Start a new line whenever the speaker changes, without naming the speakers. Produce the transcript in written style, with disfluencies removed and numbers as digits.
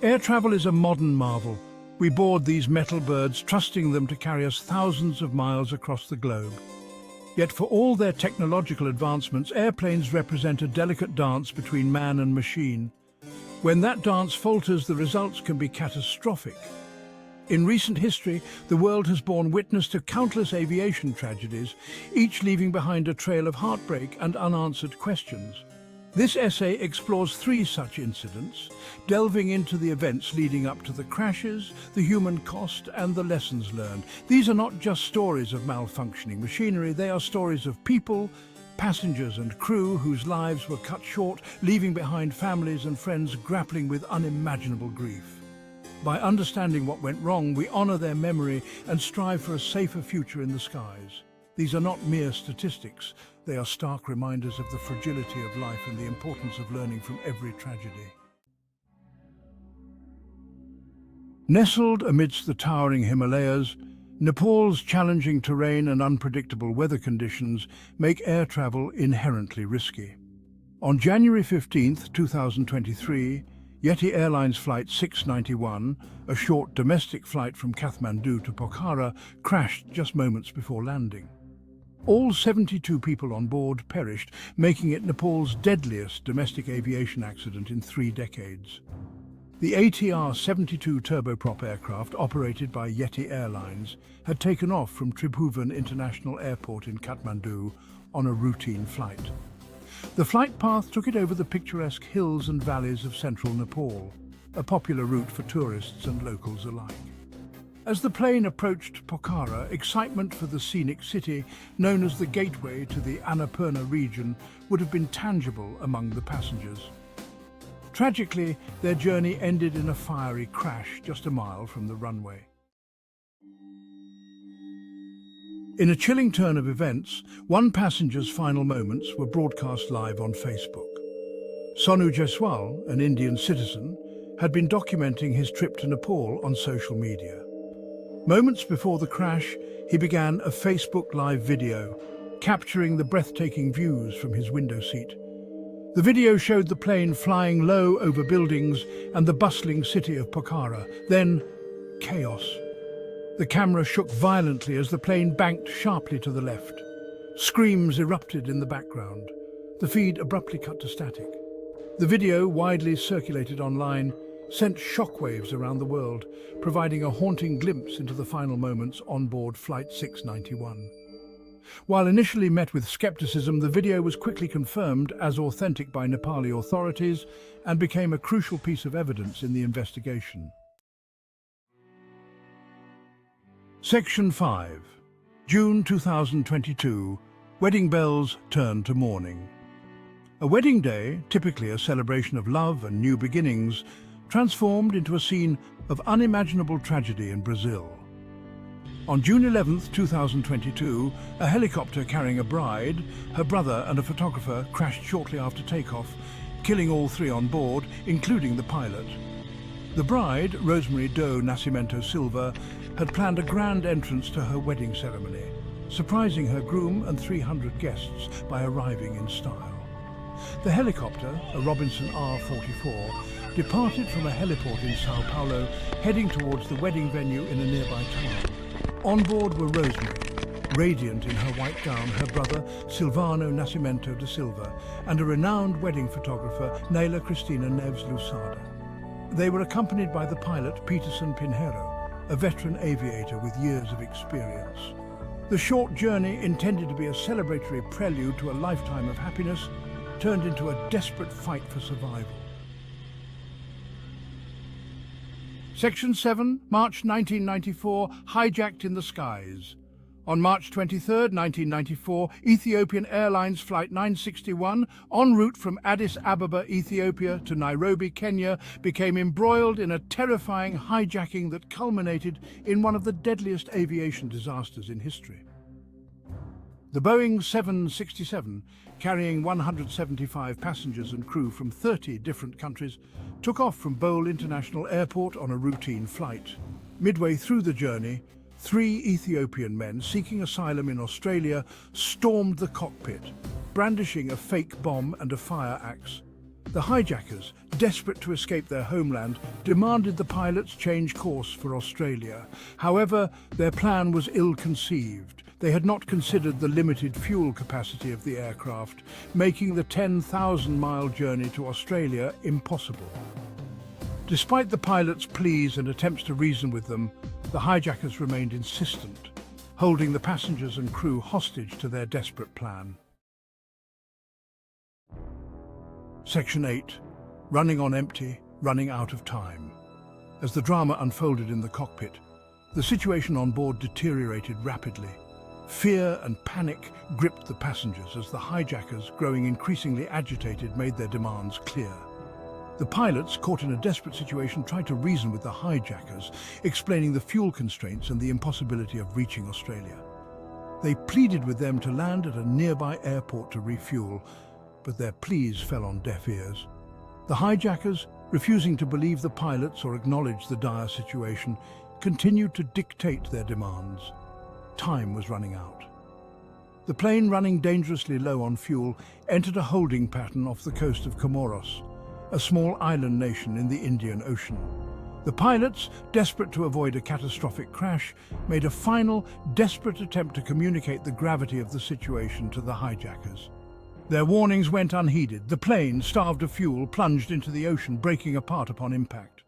Air travel is a modern marvel. We board these metal birds, trusting them to carry us thousands of miles across the globe. Yet for all their technological advancements, airplanes represent a delicate dance between man and machine. When that dance falters, the results can be catastrophic. In recent history, the world has borne witness to countless aviation tragedies, each leaving behind a trail of heartbreak and unanswered questions. This essay explores 3 such incidents, delving into the events leading up to the crashes, the human cost, and the lessons learned. These are not just stories of malfunctioning machinery, they are stories of people, passengers and crew whose lives were cut short, leaving behind families and friends grappling with unimaginable grief. By understanding what went wrong, we honor their memory and strive for a safer future in the skies. These are not mere statistics. They are stark reminders of the fragility of life and the importance of learning from every tragedy. Nestled amidst the towering Himalayas, Nepal's challenging terrain and unpredictable weather conditions make air travel inherently risky. On January 15, 2023, Yeti Airlines Flight 691, a short domestic flight from Kathmandu to Pokhara, crashed just moments before landing. All 72 people on board perished, making it Nepal's deadliest domestic aviation accident in 3 decades. The ATR-72 turboprop aircraft, operated by Yeti Airlines, had taken off from Tribhuvan International Airport in Kathmandu on a routine flight. The flight path took it over the picturesque hills and valleys of central Nepal, a popular route for tourists and locals alike. As the plane approached Pokhara, excitement for the scenic city, known as the gateway to the Annapurna region, would have been tangible among the passengers. Tragically, their journey ended in a fiery crash just a mile from the runway. In a chilling turn of events, one passenger's final moments were broadcast live on Facebook. Sonu Jaiswal, an Indian citizen, had been documenting his trip to Nepal on social media. Moments before the crash, he began a Facebook Live video, capturing the breathtaking views from his window seat. The video showed the plane flying low over buildings and the bustling city of Pokhara. Then, chaos. The camera shook violently as the plane banked sharply to the left. Screams erupted in the background. The feed abruptly cut to static. The video, widely circulated online, sent shockwaves around the world, providing a haunting glimpse into the final moments on board Flight 691. While initially met with skepticism, the video was quickly confirmed as authentic by Nepali authorities and became a crucial piece of evidence in the investigation. Section 5. June 2022. Wedding bells turn to mourning. A wedding day, typically a celebration of love and new beginnings, transformed into a scene of unimaginable tragedy in Brazil. On June 11, 2022, a helicopter carrying a bride, her brother and a photographer crashed shortly after takeoff, killing all 3 on board, including the pilot. The bride, Rosemary do Nascimento Silva, had planned a grand entrance to her wedding ceremony, surprising her groom and 300 guests by arriving in style. The helicopter, a Robinson R-44, departed from a heliport in Sao Paulo, heading towards the wedding venue in a nearby town. On board were Rosemary, radiant in her white gown, her brother Silvano Nascimento da Silva, and a renowned wedding photographer, Neila Cristina Neves Lusada. They were accompanied by the pilot Peterson Pinheiro, a veteran aviator with years of experience. The short journey, intended to be a celebratory prelude to a lifetime of happiness, turned into a desperate fight for survival. Section 7, March 1994, hijacked in the skies. On March 23, 1994, Ethiopian Airlines Flight 961, en route from Addis Ababa, Ethiopia to Nairobi, Kenya, became embroiled in a terrifying hijacking that culminated in one of the deadliest aviation disasters in history. The Boeing 767, carrying 175 passengers and crew from 30 different countries, took off from Bole International Airport on a routine flight. Midway through the journey, 3 Ethiopian men seeking asylum in Australia stormed the cockpit, brandishing a fake bomb and a fire axe. The hijackers, desperate to escape their homeland, demanded the pilots change course for Australia. However, their plan was ill-conceived. They had not considered the limited fuel capacity of the aircraft, making the 10,000-mile journey to Australia impossible. Despite the pilots' pleas and attempts to reason with them, the hijackers remained insistent, holding the passengers and crew hostage to their desperate plan. Section 8. Running on empty, running out of time. As the drama unfolded in the cockpit, the situation on board deteriorated rapidly. Fear and panic gripped the passengers as the hijackers, growing increasingly agitated, made their demands clear. The pilots, caught in a desperate situation, tried to reason with the hijackers, explaining the fuel constraints and the impossibility of reaching Australia. They pleaded with them to land at a nearby airport to refuel, but their pleas fell on deaf ears. The hijackers, refusing to believe the pilots or acknowledge the dire situation, continued to dictate their demands. Time was running out. The plane, running dangerously low on fuel, entered a holding pattern off the coast of Comoros, a small island nation in the Indian Ocean. The pilots, desperate to avoid a catastrophic crash, made a final, desperate attempt to communicate the gravity of the situation to the hijackers. Their warnings went unheeded. The plane, starved of fuel, plunged into the ocean, breaking apart upon impact.